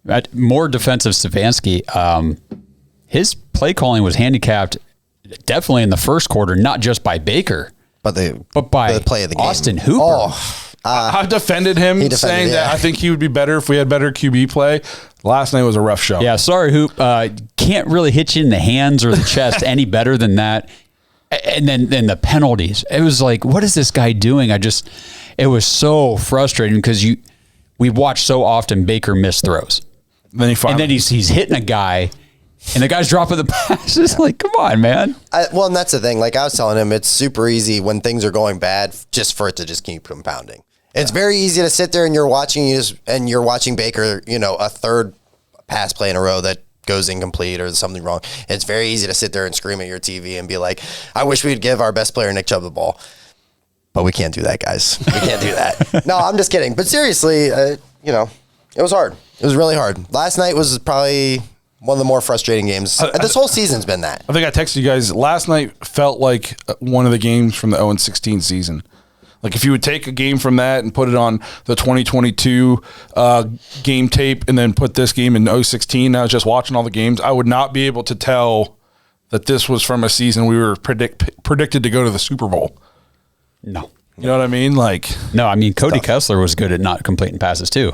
at more defensive Stefanski, his play calling was handicapped definitely in the first quarter, not just by Baker, but by the play of the game. Austin Hooper. Oh. I defended him, saying that I think he would be better if we had better QB play. Last night was a rough show. Yeah, sorry, Hoop. Can't really hit you in the hands or the chest any better than that. And then the penalties. It was like, what is this guy doing? It was so frustrating because we've watched so often Baker miss throws. Then he's hitting a guy, and the guy's dropping the pass. It's like, come on, man. And that's the thing. Like I was telling him, it's super easy when things are going bad just for it to just keep compounding. It's very easy to sit there and you're watching Baker, a third pass play in a row that goes incomplete or there's something wrong. It's very easy to sit there and scream at your TV and be like, I wish we'd give our best player Nick Chubb the ball. But we can't do that, guys. We can't do that. No, I'm just kidding. But seriously, it was hard. It was really hard. Last night was probably one of the more frustrating games. This whole season's been that. I think I texted you guys. Last night felt like one of the games from the 0-16 season. Like if you would take a game from that and put it on the 2022 game tape and then put this game in 0-16, and I was just watching all the games, I would not be able to tell that this was from a season we were predicted to go to the Super Bowl. No. You know what I mean? Cody Kessler was good at not completing passes too.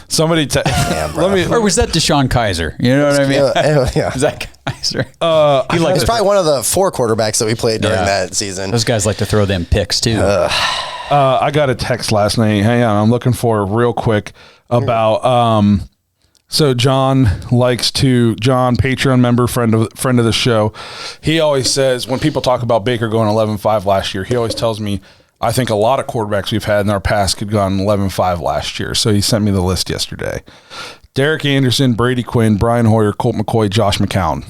Somebody, or was that Deshaun Kaiser? You know what I mean? Yeah. Is that Kaiser? He's probably one of the 4 quarterbacks that we played during that season. Those guys like to throw them picks too. I got a text last night. Hang on, I'm looking for it real quick about. So John, Patreon member, friend of the show. He always says when people talk about Baker going 11-5 last year, he always tells me, I think a lot of quarterbacks we've had in our past could gone 11-5 last year. So he sent me the list yesterday. Derek Anderson, Brady Quinn, Brian Hoyer, Colt McCoy, Josh McCown.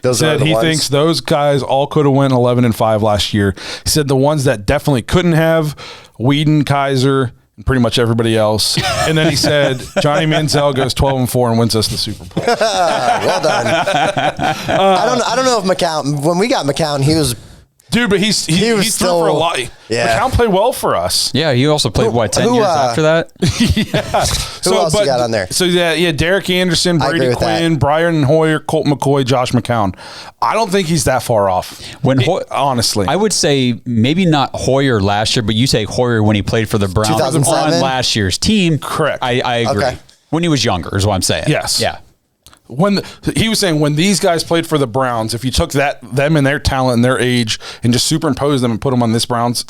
He thinks those guys all could have went 11-5 last year. He said the ones that definitely couldn't have, Whedon, Kaiser, and pretty much everybody else. And then he said Johnny Manziel goes 12-4 and wins us the Super Bowl. Well done. I don't know if McCown, when we got McCown, he was... Dude, but he's still for a lot. Yeah. McCown played well for us. Yeah, he also played 10 years after that? Who else you got on there? So Derek Anderson, Brady Quinn, Brian Hoyer, Colt McCoy, Josh McCown. I don't think he's that far off. Honestly, I would say maybe not Hoyer last year, but you say Hoyer when he played for the Browns 2007? on last year's team. Correct. I agree. Okay. When he was younger is what I'm saying. Yes. Yeah. He was saying when these guys played for the Browns, if you took them and their talent and their age and just superimposed them and put them on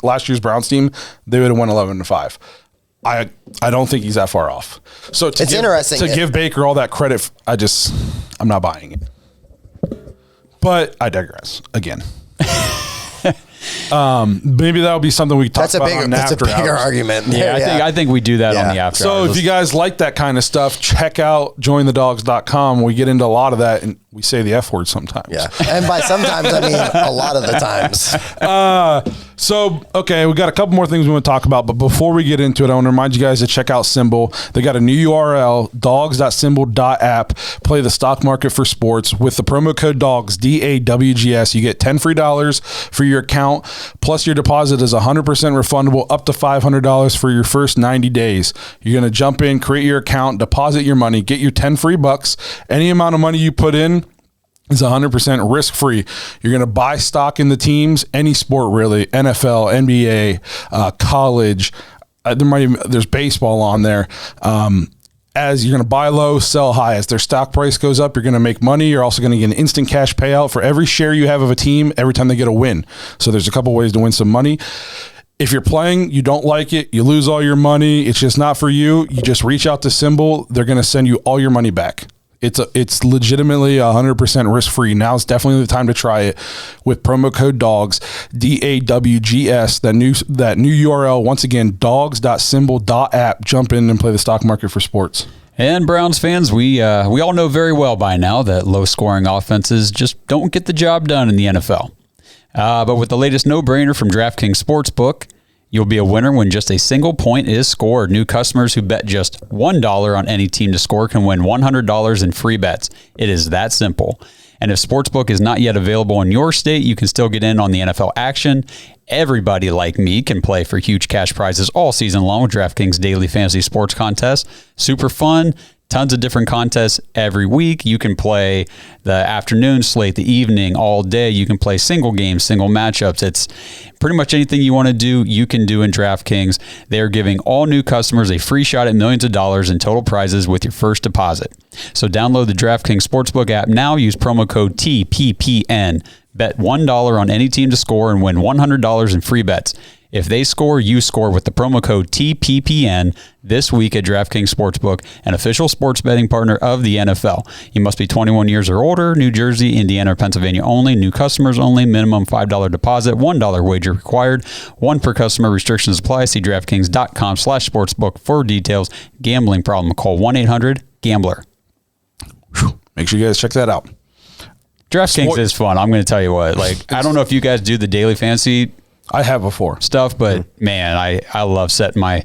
last year's Browns team, they would have won 11-5. I don't think he's that far off. So it's interesting to give Baker all that credit. I'm not buying it. But I digress again. Maybe that'll be something we talk about on That's a after bigger hours. argument. Yeah, I think we do that on the after So hours. if you guys like that kind of stuff, check out jointhedawgs.com. We get into a lot of that, and we say the F word sometimes. Yeah. And by sometimes, I mean a lot of the times. Okay, we got a couple more things we want to talk about, but before we get into it, I want to remind you guys to check out Simbull. They got a new URL, dawgs.simbull.app. Play the stock market for sports. With the promo code DAWGS, DAWGS, you get $10 free for your account, plus your deposit is 100% refundable, up to $500 for your first 90 days. You're going to jump in, create your account, deposit your money, get your 10 free bucks. Any amount of money you put in is 100% risk-free. You're going to buy stock in the teams, any sport really, NFL, NBA, college. There's baseball on there. As you're going to buy low, sell high. As their stock price goes up, you're going to make money. You're also going to get an instant cash payout for every share you have of a team every time they get a win. So there's a couple ways to win some money. If you're playing, you don't like it, you lose all your money, it's just not for you, you just reach out to Simbull. They're going to send you all your money back. It's legitimately 100% risk-free. Now is definitely the time to try it with promo code DAWGS, DAWGS, that new URL. Once again, dawgs.simbull.app. Jump in and play the stock market for sports. And Browns fans, we all know very well by now that low-scoring offenses just don't get the job done in the NFL. But with the latest no-brainer from DraftKings Sportsbook, you'll be a winner when just a single point is scored. New customers who bet just $1 on any team to score can win $100 in free bets. It is that simple. And if Sportsbook is not yet available in your state, you can still get in on the NFL action. Everybody like me can play for huge cash prizes all season long with DraftKings Daily Fantasy Sports Contest. Super fun. Tons of different contests every week. You can play the afternoon slate, the evening, all day. You can play single games, single matchups. It's pretty much anything you want to do, you can do in DraftKings. They're giving all new customers a free shot at millions of dollars in total prizes with your first deposit. So download the DraftKings Sportsbook app now. Use promo code TPPN. Bet $1 on any team to score and win $100 in free bets. If they score, you score with the promo code TPPN this week at DraftKings Sportsbook, an official sports betting partner of the NFL. You must be 21 years or older, New Jersey, Indiana, or Pennsylvania only, new customers only, minimum $5 deposit, $1 wager required, one per customer, restrictions apply. See DraftKings.com/sportsbook for details. Gambling problem, call 1-800-GAMBLER. Make sure you guys check that out. DraftKings is fun. I'm going to tell you what. I don't know if you guys do the daily fantasy I have before stuff, but man, I love setting my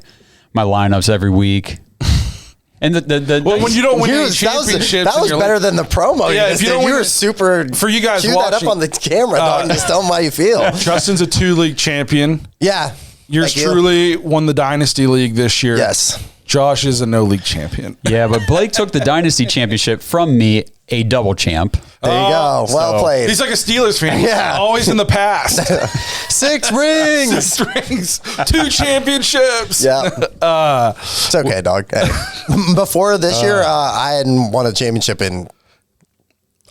lineups every week. And when you don't win any championships, that was better than the promo. Yeah, if you don't you were super for you guys cue watching that up on the camera, dog, and just tell them how you feel. Justin's a 2-league champion. Yeah, Yours truly won the Dynasty League this year. Yes. Josh is a no-league champion. Yeah, but Blake took the Dynasty Championship from me, a double champ. There you go. Well played. He's like a Steelers fan. Yeah. Always in the past. 6 rings. 6 rings. 2 championships. Yeah. It's okay, dog. Hey. Before this year, I hadn't won a championship in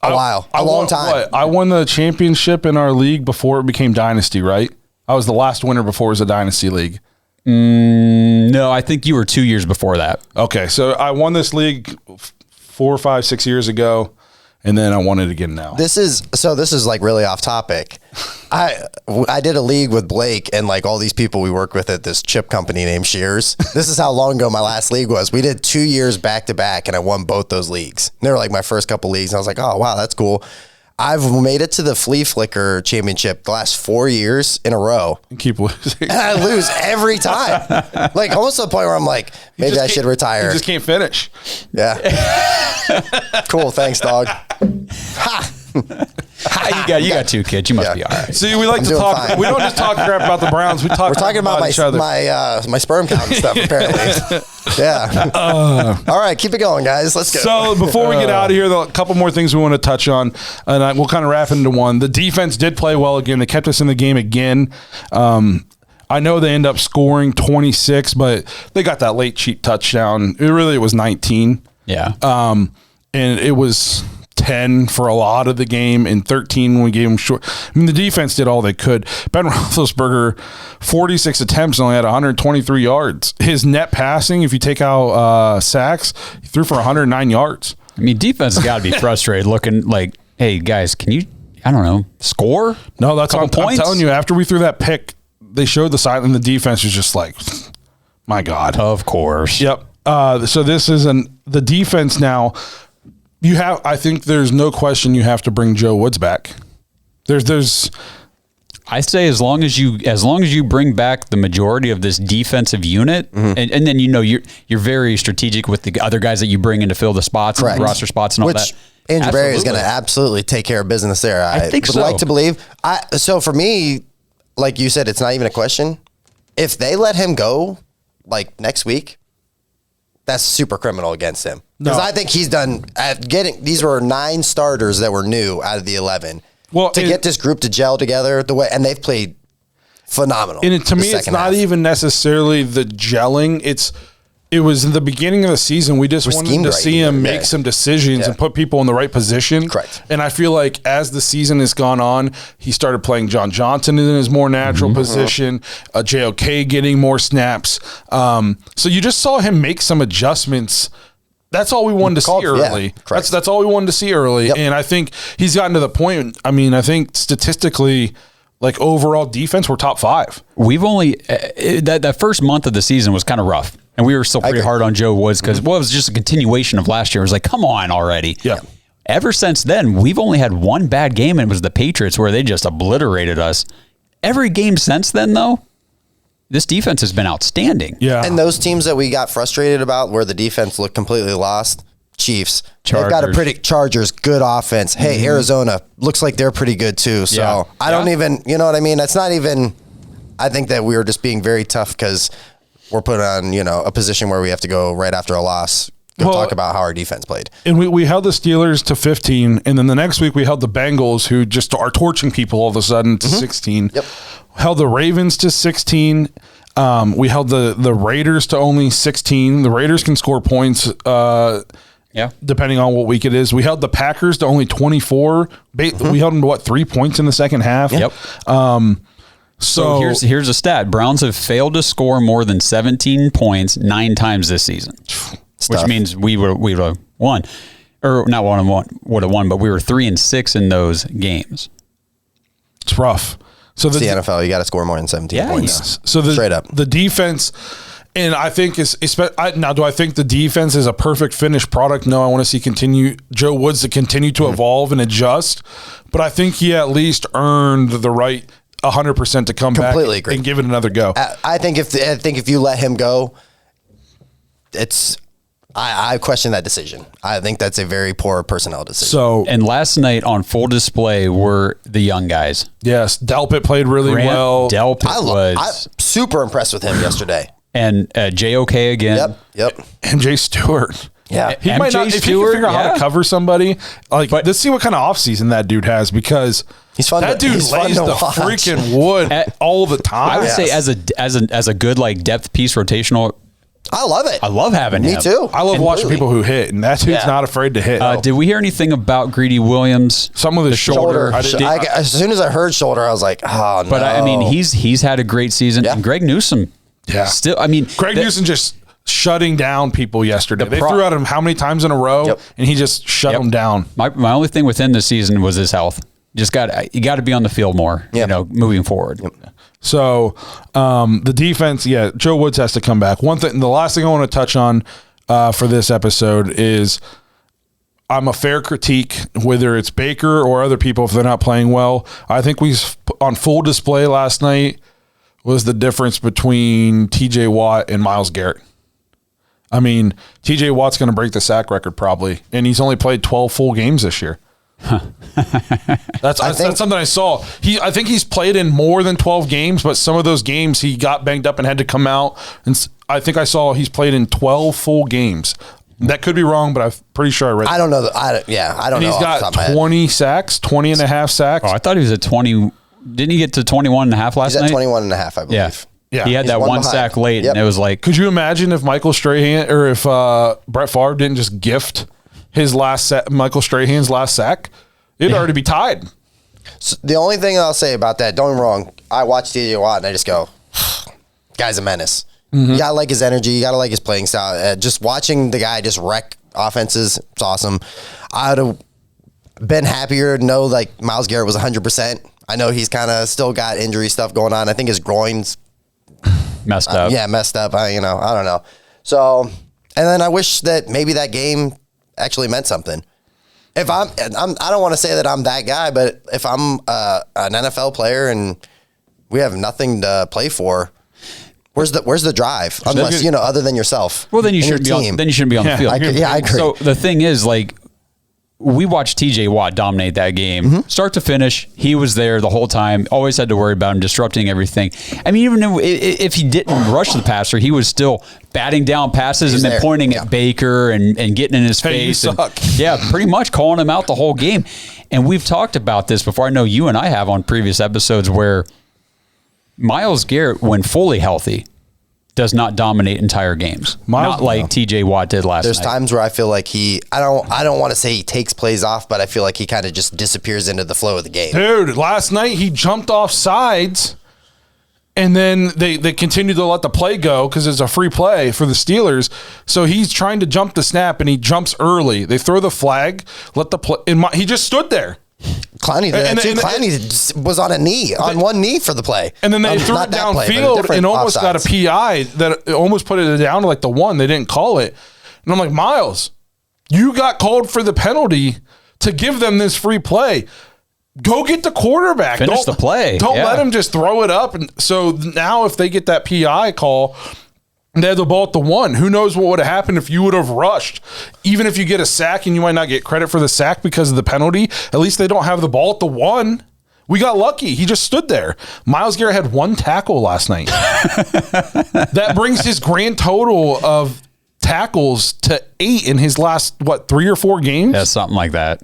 a while. A long time. I won the championship in our league before it became Dynasty, right? I was the last winner before it was a Dynasty League. No, I think you were 2 years before that. Okay, so I won this league 4, 5, 6 years ago, and then I won it again now. This is like really off topic. I did a league with Blake and like all these people we work with at this chip company named Shears. This is how long ago my last league was. We did 2 years back to back, and I won both those leagues. And they were like my first couple leagues, and I was like, oh wow, that's cool. I've made it to the flea flicker championship the last 4 years in a row. You keep losing. And I lose every time. Like almost to the point where I'm like, maybe I should retire. You just can't finish. Yeah. Cool. Thanks, dog. Ha! You got 2 kids. You must be all right. See, we like to talk. Fine. We don't just talk crap about the Browns. We're talking about each other. my sperm count and stuff, apparently. Yeah. All right, keep it going, guys. Let's go. So before we get out of here, a couple more things we want to touch on, and we'll kind of wrap it into one. The defense did play well again. They kept us in the game again. I know they end up scoring 26, but they got that late cheap touchdown. It was 19. Yeah. And it was 10 for a lot of the game and 13 when we gave them short. I mean, the defense did all they could. Ben Roethlisberger, 46 attempts, only had 123 yards. His net passing, if you take out sacks, he threw for 109 yards. I mean, defense has got to be frustrated looking like, hey, guys, can you I don't know, score? No, that's Couple I'm points? telling you. After we threw that pick, they showed the side, and the defense was just like, my God. Of course. Yep. So this is the defense now. I think there's no question you have to bring Joe Woods back. I say as long as you bring back the majority of this defensive unit, and then you're very strategic with the other guys that you bring in to fill the spots, and the roster spots, and all that. Andrew Berry is going to absolutely take care of business there. I think would so. like to believe. So for me, like you said, it's not even a question. If they let him go, like next week, that's super criminal against him. Because I think he's done at getting. These were 9 starters that were new out of the 11. Well, to get this group to gel together the way, and they've played phenomenal. And to me, it's not even necessarily the gelling. It was in the beginning of the season. We just wanted to see him make some decisions and put people in the right position. Correct. And I feel like as the season has gone on, he started playing John Johnson in his more natural position, JOK getting more snaps. So you just saw him make some adjustments. That's all we wanted to see early. Yeah, that's all we wanted to see early. Yep. And I think he's gotten to the point. I mean, I think statistically, like overall defense, we're top 5. We've only that first month of the season was kind of rough, and we were still pretty hard on Joe Woods because it was just a continuation of last year. It was like, come on already. Yeah. Ever since then, we've only had one bad game, and it was the Patriots where they just obliterated us. Every game since then, though, this defense has been outstanding. Yeah. And those teams that we got frustrated about where the defense looked completely lost, Chiefs. Chargers. They've got a pretty Chargers, good offense. Hey, Arizona looks like they're pretty good too. So I don't even, you know what I mean? That's not even, I think that we were just being very tough because we're put on, a position where we have to go right after a loss, talk about how our defense played. And we held the Steelers to 15, and then the next week we held the Bengals, who just are torching people all of a sudden, to 16. Yep. Held the Ravens to 16. We held the Raiders to only 16. The Raiders can score points depending on what week it is. We held the Packers to only 24. We held them to 3 points in the second half? Yep. So here's a stat. Browns have failed to score more than 17 points 9 times this season, which means we would have won. Or not would have won, but we were 3-6 in those games. It's rough. So it's the NFL. You got to score more than 17 points. Yes. So straight up. The defense, and I think now, do I think the defense is a perfect finished product? No, I want to see Joe Woods to continue to evolve and adjust, but I think he at least earned the right 100% to come back and give it another go. I think if you let him go, I question that decision. I think that's a very poor personnel decision. And last night on full display were the young guys. Yes, Delpit played really well. I'm super impressed with him yesterday. And JOK again. Yep. MJ Stewart. Yeah. He might not, if he can figure out how to cover somebody, let's see what kind of offseason that dude has, because that dude lays the freaking wood all the time. I would say as a good depth piece rotational. I love it. I love having him. Me too. I love watching people who hit, and that dude's not afraid to hit. Did we hear anything about Greedy Williams? Some of the shoulder. As soon as I heard shoulder, I was like, oh no. But I mean, he's had a great season. Yeah. And Greg Newsome. Yeah. Still, I mean, Greg Newsome just shutting down people yesterday. They threw at him how many times in a row, and he just shut them down. My only thing with him this season was his health. You got to be on the field more. Moving forward. Yep. So the defense, Joe Woods has to come back. The last thing I want to touch on for this episode is I'm a fair critique, whether it's Baker or other people if they're not playing well. I think we on full display last night was the difference between TJ Watt and Myles Garrett. I mean, TJ Watt's going to break the sack record probably, and he's only played 12 full games this year. That's something I saw. I think he's played in more than 12 games, but some of those games he got banged up and had to come out. And I think I saw he's played in 12 full games. That could be wrong, but I'm pretty sure I read that. I don't know. I don't know. He's got 20 sacks, 20 and a half sacks. Oh, I thought he was at 20. Didn't he get to 21 and a half last night? He's at 21 and a half, I believe. Yeah. He had that one sack late, and it was like... Could you imagine if Michael Strahan, or if Brett Favre didn't just gift Michael Strahan's last sack? It'd already be tied. So the only thing I'll say about that, don't get me wrong, I watch TJ Watt, and I just go, guy's a menace. You got to like his energy. You got to like his playing style. Just watching the guy just wreck offenses, it's awesome. been happier to know like Myles Garrett was 100%. I know he's kind of still got injury stuff going on. I think his groin's messed up. Yeah, messed up. I don't know. So, and then I wish that maybe that game actually meant something. If I don't want to say that I'm that guy, but if I'm an NFL player and we have nothing to play for, where's the drive? Unless other than yourself. Well, then you shouldn't be on. Then you shouldn't be on the field. I agree. So the thing is, like, we watched T.J. Watt dominate that game, start to finish. He was there the whole time. Always had to worry about him disrupting everything. I mean, even if he didn't rush the passer, he was still batting down passes and then pointing at Baker and getting in his face. You suck. Yeah, pretty much calling him out the whole game. And we've talked about this before. I know you and I have on previous episodes where Myles Garrett, when fully healthy, does not dominate entire games. Not like TJ Watt did last night. There's times where I feel like I don't want to say he takes plays off, but I feel like he kind of just disappears into the flow of the game. Dude, last night he jumped off sides and then they continued to let the play go because it's a free play for the Steelers. So he's trying to jump the snap and he jumps early. They throw the flag, let the play. He just stood there. Clowney did that too. Clowney was on one knee for the play. And then they threw it downfield and almost got a PI that almost put it down to like the one. They didn't call it. And I'm like, Myles, you got called for the penalty to give them this free play. Go get the quarterback. Finish the play. Don't let him just throw it up. And so now if they get that PI call, they had the ball at the one. Who knows what would have happened if you would have rushed? Even if you get a sack and you might not get credit for the sack because of the penalty, at least they don't have the ball at the one. We got lucky. He just stood there. Myles Garrett had 1 tackle last night. That brings his grand total of tackles to 8 in his last, 3 or 4 games? Yeah, something like that.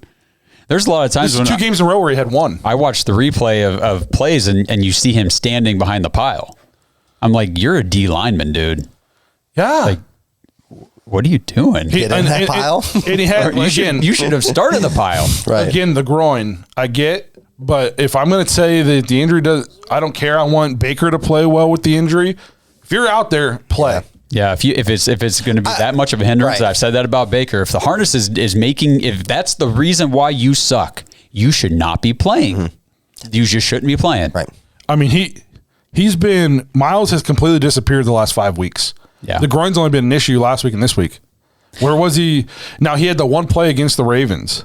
There's a lot of times when 2 games in a row where he had 1. I watched the replay of plays and you see him standing behind the pile. I'm like, you're a D lineman, dude. Yeah. Like, what are you doing? Get in that pile? And he had, you should have started the pile. Right. Again, the groin, I get, but if I'm going to say that the injury I don't care. I want Baker to play well with the injury. If you're out there, play. Yeah, if it's going to be that much of a hindrance, I've said that about Baker. If the harness is making, if that's the reason why you suck, you should not be playing. You just shouldn't be playing. Right. I mean, Myles has completely disappeared the last 5 weeks. Yeah. The groin's only been an issue last week and this week. Where was he? Now, he had the one play against the Ravens.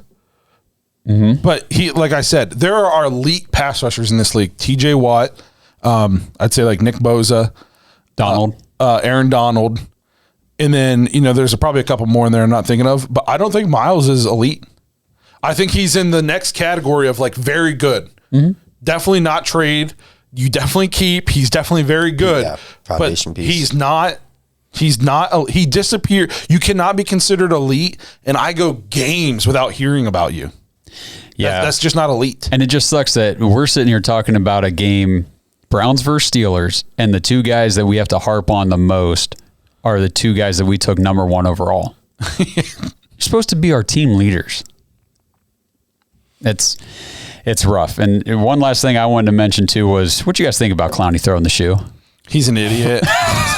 But he, like I said, there are elite pass rushers in this league. TJ Watt, I'd say like Nick Bosa, Donald, Aaron Donald. And then, there's probably a couple more in there I'm not thinking of. But I don't think Myles is elite. I think he's in the next category of like very good. Definitely not trade. You definitely keep. He's definitely very good. Yeah, foundation piece. He disappeared. You cannot be considered elite. And I go games without hearing about you. Yeah. That's just not elite. And it just sucks that we're sitting here talking about a game, Browns versus Steelers, and the 2 guys that we have to harp on the most are the 2 guys that we took number 1 overall. You're supposed to be our team leaders. It's rough. And one last thing I wanted to mention too was, what you guys think about Clowney throwing the shoe? He's an idiot.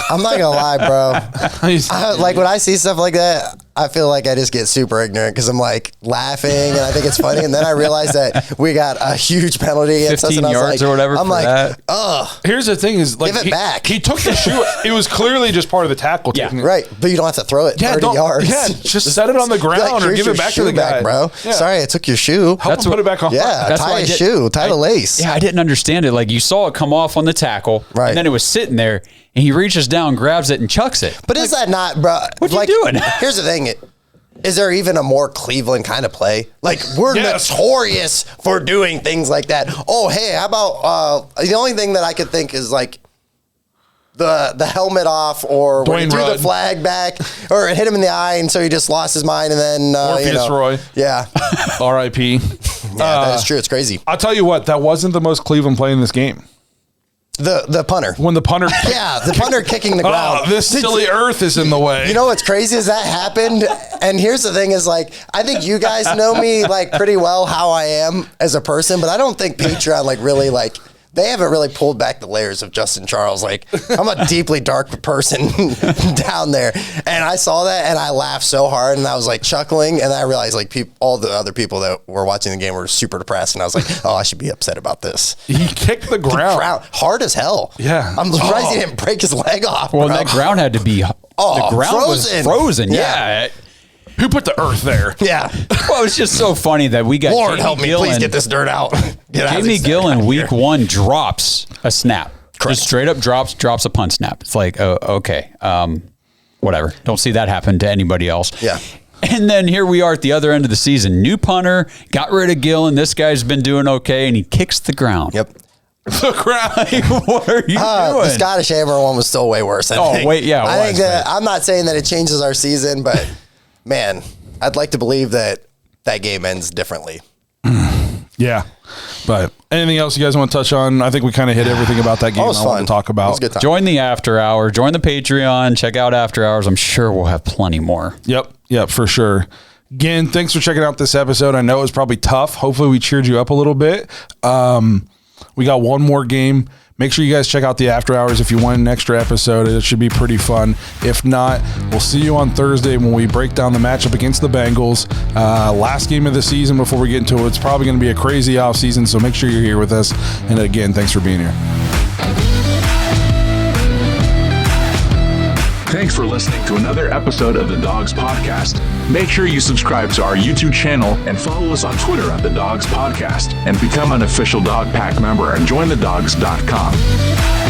I'm not gonna lie, bro. Like when I see stuff like that, I feel like I just get super ignorant because I'm like laughing and I think it's funny, and then I realize that we got a huge penalty against us, 15 and I was yards like, or whatever. I'm like, ugh. Here's the thing: is like Give it back. He took the shoe. It was clearly just part of the tackle. Yeah. Right, but you don't have to throw it 30 yards. Yeah, just set it on the ground or give it back to the guy, bro. Yeah. Sorry, I took your shoe. Help him put it back on. Yeah, That's tie a shoe, tie the lace. Yeah, I didn't understand it. Like, you saw it come off on the tackle, right, and then it was sitting there, and he reaches down, grabs it, and chucks it. But is that not, bro? What you doing? Here's the thing. Is there even a more Cleveland kind of play? Like, we're notorious for doing things like that. Oh, hey, how about the only thing that I could think is like the helmet off, or when he threw the flag back, or it hit him in the eye, and so he just lost his mind, and then Morpheus Roy. Yeah. R.I.P. Yeah, that is true. It's crazy. I'll tell you what, that wasn't the most Cleveland play in this game. The punter. When the punter... Yeah, the punter kicking the ground. Oh, this silly earth is in the way. You know what's crazy is that happened, and here's the thing is, like, I think you guys know me, like, pretty well how I am as a person, but I don't think Patreon, like, really, like they haven't really pulled back the layers of Justin Charles. Like, I'm a deeply dark person down there. And I saw that and I laughed so hard and I was like chuckling. And I realized like all the other people that were watching the game were super depressed. And I was like, oh, I should be upset about this. He kicked the ground. Hard as hell. Yeah. I'm surprised he didn't break his leg off. Well, bro. that ground had to be, the ground was frozen. Yeah. Who put the earth there? Yeah. Well, it's just so funny that we got Lord, Jamie help me. Gillen. Please get this dirt out. Jamie Gillen, week 1, drops a snap. Correct. Just straight up drops a punt snap. It's like, oh, okay. Whatever. Don't see that happen to anybody else. Yeah. And then here we are at the other end of the season. New punter, got rid of Gillen. This guy's been doing okay, and he kicks the ground. Yep. The ground. Like, what are you doing? The Scottish Hammer one was still way worse. I think. Wait, yeah. I think that I'm not saying that it changes our season, but man, I'd like to believe that game ends differently. Yeah. But anything else you guys want to touch on? I think we kind of hit everything about that game I want to talk about. Join the After Hour. Join the Patreon. Check out After Hours. I'm sure we'll have plenty more. Yep, for sure. Again, thanks for checking out this episode. I know it was probably tough. Hopefully we cheered you up a little bit. We got one more game. Make sure you guys check out the After Hours if you want an extra episode. It should be pretty fun. If not, we'll see you on Thursday when we break down the matchup against the Bengals. Last game of the season before we get into it. It's probably going to be a crazy offseason, so make sure you're here with us. And again, thanks for being here. Thanks for listening to another episode of the Dogs Podcast. Make sure you subscribe to our YouTube channel and follow us on Twitter at the Dogs Podcast and become an official Dog Pack member and join the dawgs.com.